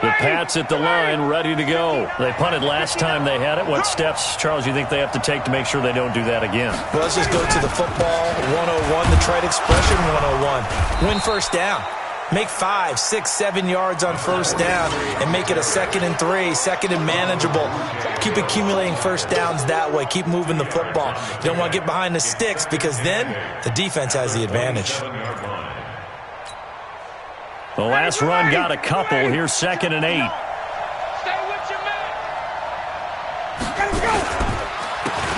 The Pats at the line, ready to go. They punted last time they had it. What steps, Charles, you think they have to take to make sure they don't do that again? Well, let's just go to the football 101, the trade expression 101. Win first down. Make 5, 6, 7 yards on first down and make it a 2nd and 3, second and manageable. Keep accumulating first downs that way. Keep moving the football. You don't want to get behind the sticks because then the defense has the advantage. The last run got a couple. Here's 2nd and 8. Stay with your man.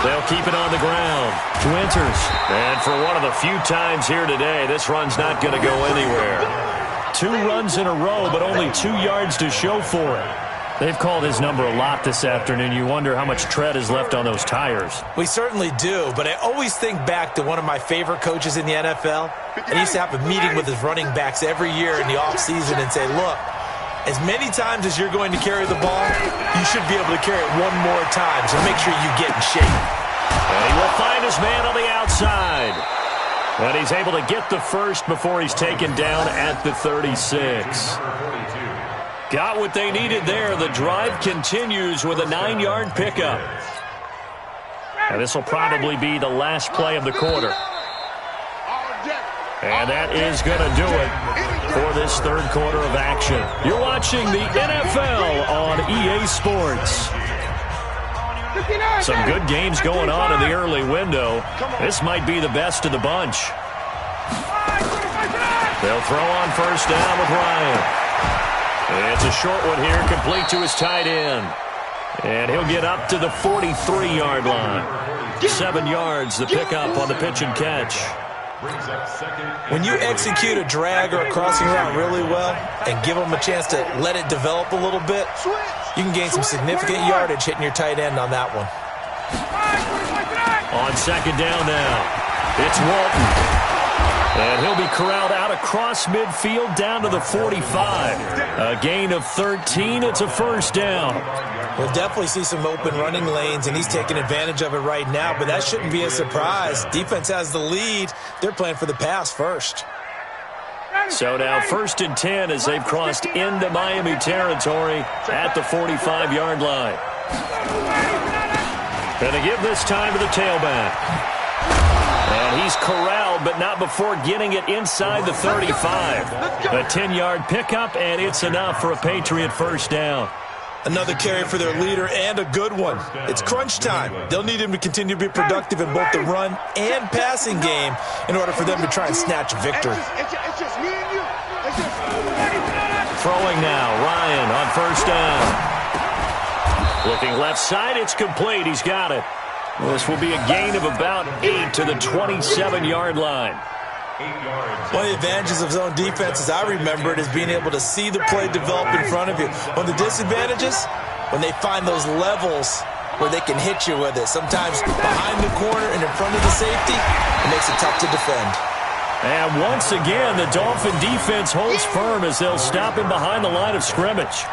They'll keep it on the ground. Winters. And for one of the few times here today, this run's not going to go anywhere. 2 runs in a row, but only 2 yards to show for it. They've called his number a lot this afternoon. You wonder how much tread is left on those tires. We certainly do, but I always think back to one of my favorite coaches in the NFL. And he used to have a meeting with his running backs every year in the offseason and say, look, as many times as you're going to carry the ball, you should be able to carry it one more time, so make sure you get in shape. And he will find his man on the outside. And he's able to get the first before he's taken down at the 36. Got what they needed there. The drive continues with a 9-yard pickup. And this will probably be the last play of the quarter. And that is going to do it for this third quarter of action. You're watching the NFL on EA Sports. Some good games going on in the early window. This might be the best of the bunch. They'll throw on first down with Ryan. It's a short one here, complete to his tight end. And he'll get up to the 43-yard line. 7 yards, the pickup on the pitch and catch. When you execute a drag or a crossing route really well and give them a chance to let it develop a little bit, you can gain some significant yardage hitting your tight end on that one. On second down now, it's Walton. And he'll be corralled out across midfield down to the 45. A gain of 13. It's a first down. We'll definitely see some open running lanes, and he's taking advantage of it right now, but that shouldn't be a surprise. Defense has the lead. They're playing for the pass first. So now 1st and 10 as they've crossed into Miami territory at the 45-yard line. Going to give this time to the tailback. And he's corralled, but not before getting it inside the 35. A 10-yard pickup, and it's enough for a Patriot first down. Another carry for their leader, and a good one. It's crunch time. They'll need him to continue to be productive in both the run and passing game in order for them to try and snatch a victory. It's just me and you. Throwing now, Ryan on first down. Looking left side, it's complete. He's got it. This will be a gain of about 8 to the 27-yard line. One of the advantages of zone defense, as I remember it, is being able to see the play develop in front of you. One of the disadvantages, when they find those levels where they can hit you with it. Sometimes behind the corner and in front of the safety, it makes it tough to defend. And once again, the Dolphin defense holds firm as they'll stop him behind the line of scrimmage.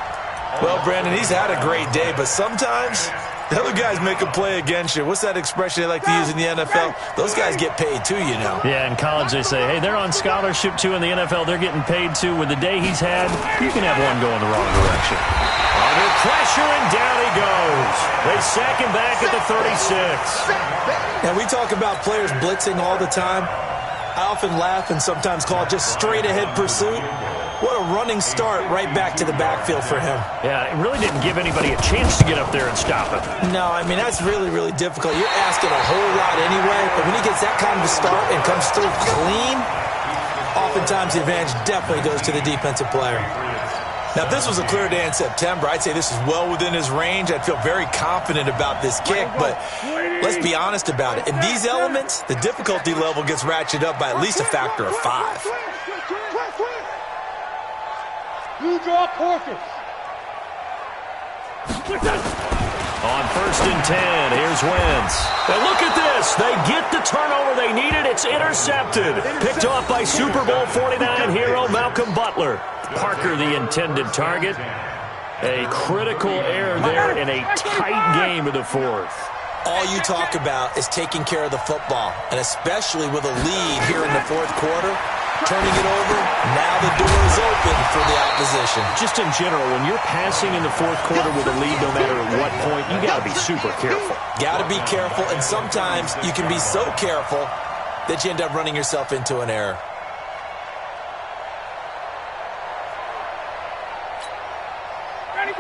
Well, Brandon, he's had a great day, but sometimes the other guys make a play against you. What's that expression they like to use in the NFL? Those guys get paid too, you know. Yeah, in college they say, hey, they're on scholarship too. In the NFL, they're getting paid too. With the day he's had, you can have one going the wrong direction. Under pressure, and down he goes. They sack him back at the 36. Now, we talk about players blitzing all the time. I often laugh and sometimes call it just straight-ahead pursuit. What a running start right back to the backfield for him. Yeah, it really didn't give anybody a chance to get up there and stop him. No, I mean, that's really, really difficult. You're asking a whole lot anyway, but when he gets that kind of a start and comes through clean, oftentimes the advantage definitely goes to the defensive player. Now, if this was a clear day in September, I'd say this is well within his range. I'd feel very confident about this kick, but let's be honest about it. In these elements, the difficulty level gets ratcheted up by at least a factor of 5. You draw quarters. On 1st and 10, here's Wentz. And look at this. They get the turnover they needed. It's intercepted. Picked off by Super Bowl 49 hero Malcolm Butler. Parker, the intended target. A critical error there in a tight game of the fourth. All you talk about is taking care of the football, and especially with a lead here in the fourth quarter. Turning it over, now the door is open for the opposition. Just in general, when you're passing in the fourth quarter with a lead, no matter at what point, you got to be super careful. Got to be careful, and sometimes you can be so careful that you end up running yourself into an error.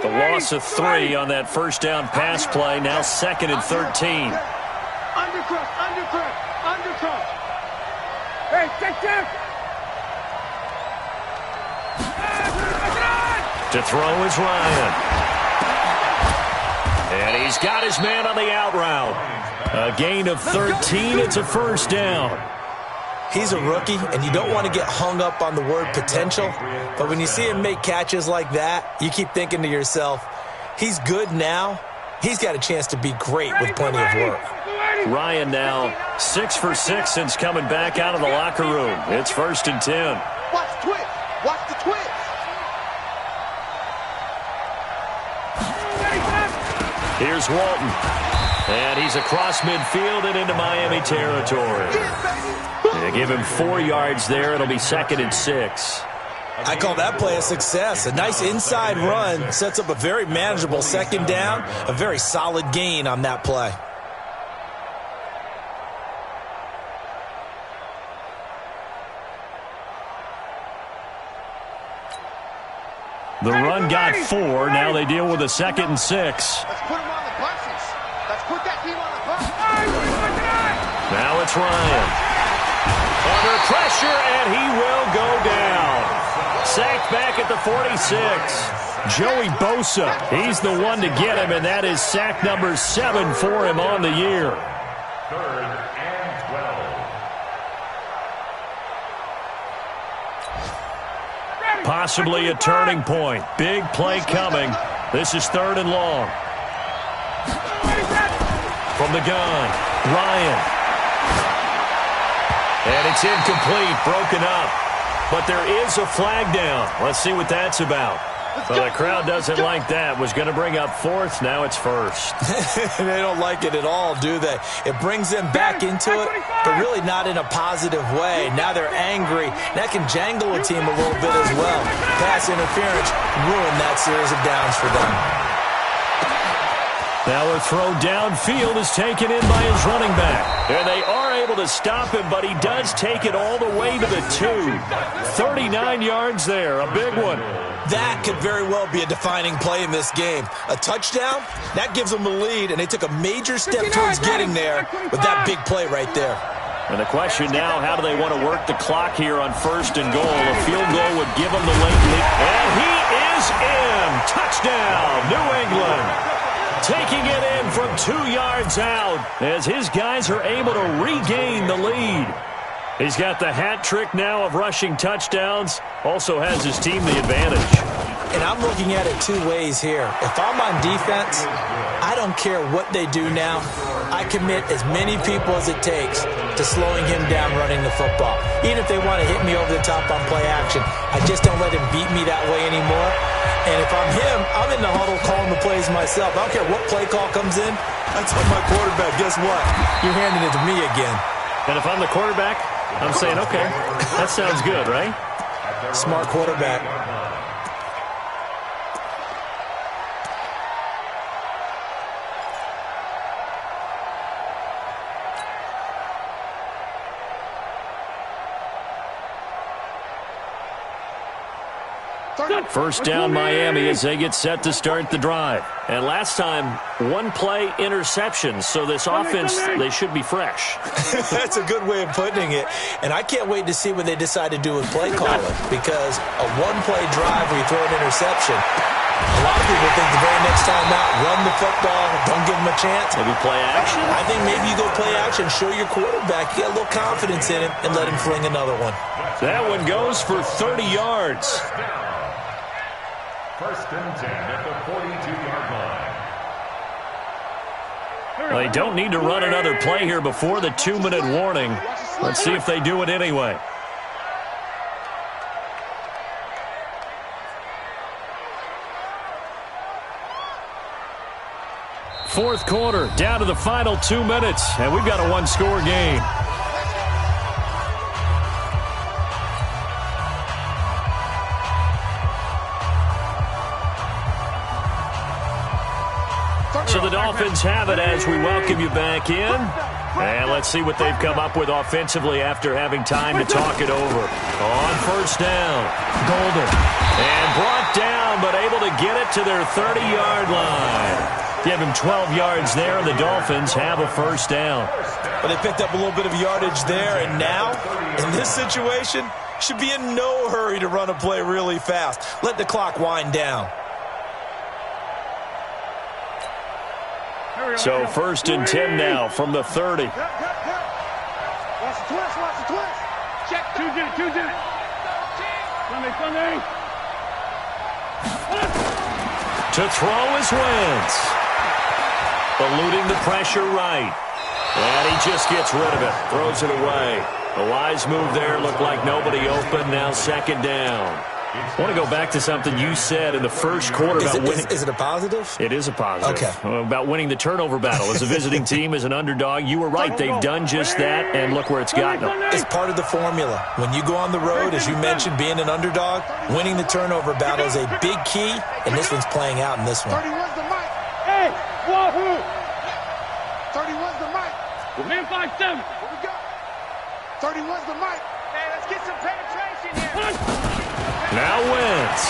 The loss of 3 on that first down pass play, now 2nd and 13. Undercut. Hey, take that. To throw is Ryan. And he's got his man on the out route. A gain of 13. It's a first down. He's a rookie, and you don't want to get hung up on the word potential. But when you see him make catches like that, you keep thinking to yourself, He's good now. He's got a chance to be great with plenty of work. Ryan now 6 for 6 since coming back out of the locker room. It's 1st and 10. Watch the twist. Watch the twist. Here's Walton. And he's across midfield and into Miami territory. They give him 4 yards there. It'll be 2nd and 6. I call that play a success. A nice inside run sets up a very manageable 2nd down. A very solid gain on that play. The run got 4. Now they deal with a 2nd and 6. Let's put him on the buses. Let's put that team on the bus. Now it's Ryan. Under pressure, and he will go down. Sacked back at the 46. Joey Bosa, he's the one to get him, and that is sack number 7 for him on the year. 3rd and 12. Possibly a turning point. Big play coming. This is 3rd and long. From the gun, Ryan. And it's incomplete, broken up. But there is a flag down. Let's see what that's about. Well, the crowd doesn't like that. Was going to bring up 4th. Now it's 1st. They don't like it at all, do they? It brings them back into it, but really not in a positive way. Now they're angry. That can jangle a team a little bit as well. Pass interference ruined that series of downs for them. Now a throw downfield is taken in by his running back. And they are able to stop him, but he does take it all the way to the 2. 39 yards there, a big one. That could very well be a defining play in this game. A touchdown, that gives them the lead, and they took a major step towards getting there with that big play right there. And the question now, how do they want to work the clock here on 1st and goal? A field goal would give them the late lead. And he is in. Touchdown, New England. Taking it in from 2 yards out as his guys are able to regain the lead. He's got the hat trick now of rushing touchdowns. Also has his team the advantage. And I'm looking at it 2 ways here. If I'm on defense, I don't care what they do now. I commit as many people as it takes to slowing him down running the football. Even if they want to hit me over the top on play action, I just don't let him beat me that way anymore. And if I'm him, I'm in the huddle calling the plays myself. I don't care what play call comes in. I tell my quarterback, guess what? You're handing it to me again. And if I'm the quarterback, I'm saying, okay, that sounds good, right? Smart quarterback. First down Miami as they get set to start the drive. And last time, 1 play interception. So this offense, they should be fresh. That's a good way of putting it. And I can't wait to see what they decide to do with play calling. Because a 1-play drive where you throw an interception, a lot of people think the very next time out, run the football, don't give them a chance. Maybe play action? I think maybe you go play action, show your quarterback, get a little confidence in him, and let him fling another one. That one goes for 30 yards. 1st and 10 at the 42-yard line. Well, they don't need to run another play here before the 2-minute warning. Let's see if they do it anyway. Fourth quarter, down to the final 2 minutes, and we've got a 1-score game. So the Dolphins have it as we welcome you back in. And let's see what they've come up with offensively after having time to talk it over. On 1st down, Golden. And brought down, but able to get it to their 30-yard line. Give him 12 yards there, and the Dolphins have a 1st down. But they picked up a little bit of yardage there, and now, in this situation, should be in no hurry to run a play really fast. Let the clock wind down. So 1st and 10 now from the 30. Watch the twist, watch the twist. Check two did it. Sunday. To throw is Wentz. Eluding the pressure right. And he just gets rid of it. Throws it away. A wise move there. Looked like nobody open. Now second down. I want to go back to something you said in the first quarter about winning. Is it a positive? It is a positive. Okay. About winning the turnover battle. As a visiting team, as an underdog, you were right. They've done just that, and look where it's gotten them. It's part of the formula. When you go on the road, as you mentioned, being an underdog, winning the turnover battle is a big key, and this one's playing out in this one. 31's the mic. Hey, wahoo! 31's the mic. Man 5-7. What we got? 31's the mic. Hey, let's get some penetration here. Now Wentz.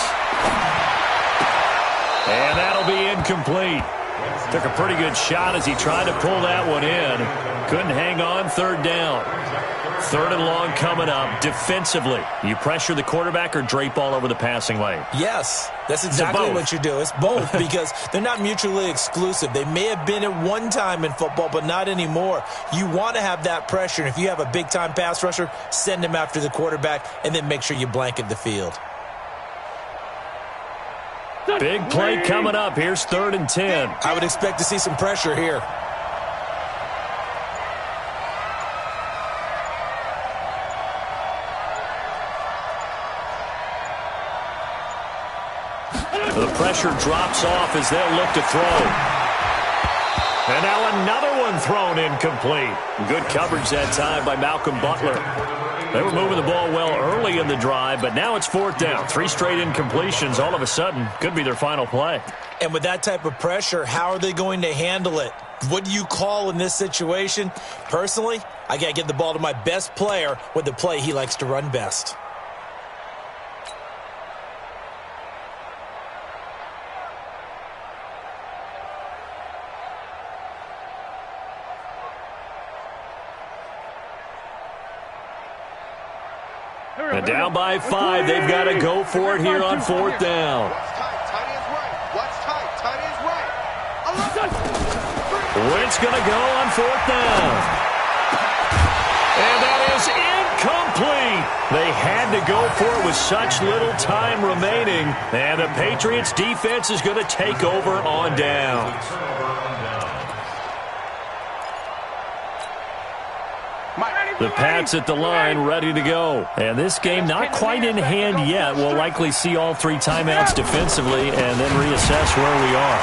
And that'll be incomplete. Took a pretty good shot as he tried to pull that one in. Couldn't hang on. Third down. Third and long coming up. Defensively, you pressure the quarterback or drape all over the passing lane? Yes, that's exactly what you do. It's both because they're not mutually exclusive. They may have been at one time in football, but not anymore. You want to have that pressure, and if you have a big-time pass rusher, send him after the quarterback, and then make sure you blanket the field. Big play coming up. Here's 3rd and 10. I would expect to see some pressure here. The pressure drops off as they'll look to throw. And now another one thrown incomplete. Good coverage that time by Malcolm Butler. They were moving the ball well early in the drive, but now it's 4th down. 3 straight incompletions all of a sudden could be their final play. And with that type of pressure, how are they going to handle it? What do you call in this situation? Personally, I got to get the ball to my best player with the play he likes to run best. And down by 5, they've got to go for it here on 4th down. Watch tight, tight ends right. Wentz going to go on 4th down. And that is incomplete. They had to go for it with such little time remaining. And the Patriots defense is going to take over on downs. The Pats at the line, ready to go. And this game not quite in hand yet. We'll likely see all 3 timeouts defensively and then reassess where we are.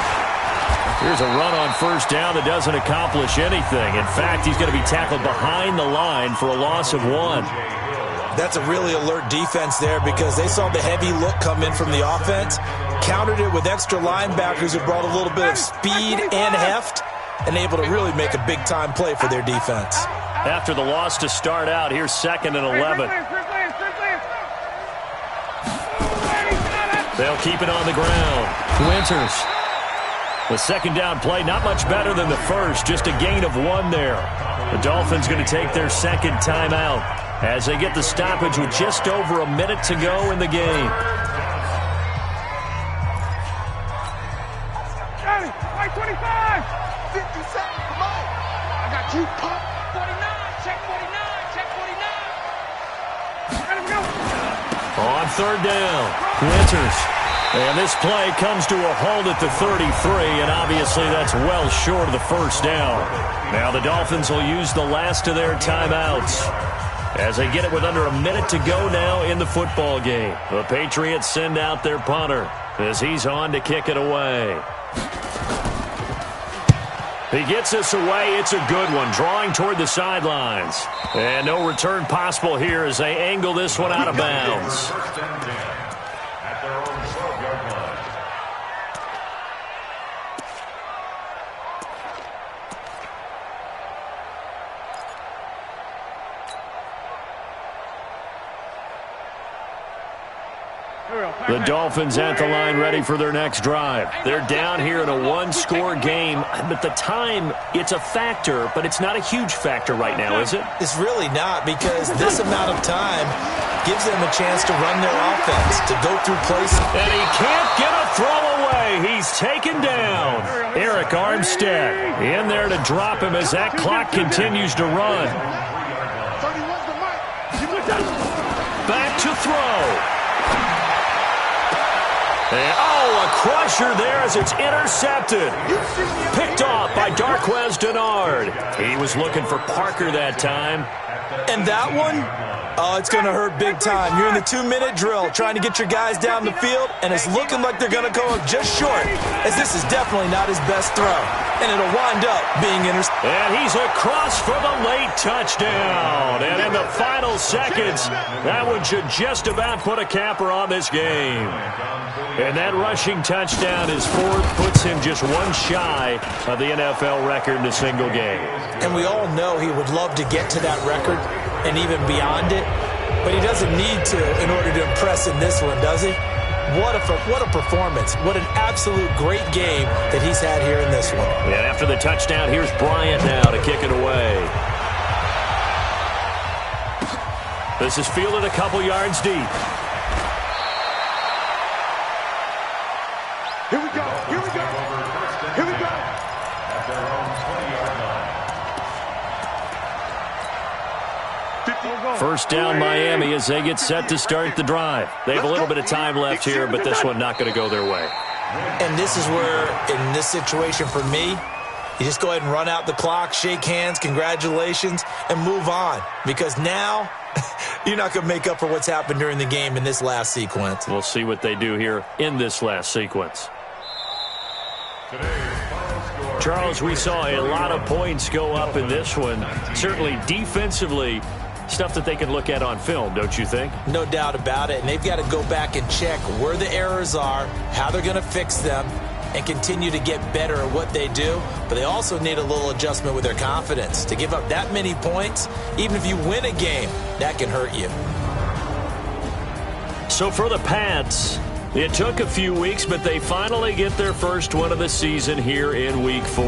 Here's a run on 1st down that doesn't accomplish anything. In fact, he's going to be tackled behind the line for a loss of 1. That's a really alert defense there because they saw the heavy look come in from the offense, countered it with extra linebackers who brought a little bit of speed and heft, and able to really make a big-time play for their defense. After the loss to start out, here's 2nd and 11. They'll keep it on the ground. Winters. The 2nd down play, not much better than the first, just a gain of 1 there. The Dolphins going to take their 2nd timeout as they get the stoppage with just over a minute to go in the game. Johnny, right 25. 50 seconds, come on. I got you, pop. 49, check 49, check 49. Let him go. On 3rd down, Winters. And this play comes to a halt at the 33, and obviously that's well short of the 1st down. Now the Dolphins will use the last of their timeouts as they get it with under a minute to go now in the football game. The Patriots send out their punter as he's on to kick it away. He gets this away. It's a good one, drawing toward the sidelines. And no return possible here as they angle this one out of bounds. The Dolphins at the line ready for their next drive. They're down here in a 1-score game, but the time, it's a factor, but it's not a huge factor right now, is it? It's really not because this amount of time gives them a chance to run their offense, to go through plays. And he can't get a throw away. He's taken down. Eric Armstead in there to drop him as that clock continues to run. Back to throw. And, oh, a crusher there as it's intercepted. Picked off by Darqueze Dennard. He was looking for Parker that time. And that one, oh, it's going to hurt big time. You're in the 2-minute drill trying to get your guys down the field, and it's looking like they're going to go just short, as this is definitely not his best throw. And it'll wind up being intercepted. And he's across for the late touchdown. And in the final seconds, that one should just about put a capper on this game. And that rushing touchdown, his fourth, puts him just one shy of the NFL record in a single game. And we all know he would love to get to that record and even beyond it, but he doesn't need to in order to impress in this one, does he? What a performance. What an absolute great game that he's had here in this one. And after the touchdown, here's Bryant now to kick it away. This is fielded a couple yards deep. Here we go. Here we go. Here we go. At their own 20-yard line. First down Miami as they get set to start the drive. They have a little bit of time left here, but this one not going to go their way. And this is where, in this situation for me, you just go ahead and run out the clock, shake hands, congratulations, and move on. Because now, you're not going to make up for what's happened during the game in this last sequence. We'll see what they do here in this last sequence. Charles, we saw a lot of points go up in this one. Certainly defensively, stuff that they can look at on film, don't you think? No doubt about it. And they've got to go back and check where the errors are, how they're going to fix them, and continue to get better at what they do. But they also need a little adjustment with their confidence. To give up that many points, even if you win a game, that can hurt you. So for the Pats, it took a few weeks, but they finally get their first win of the season here in Week 4.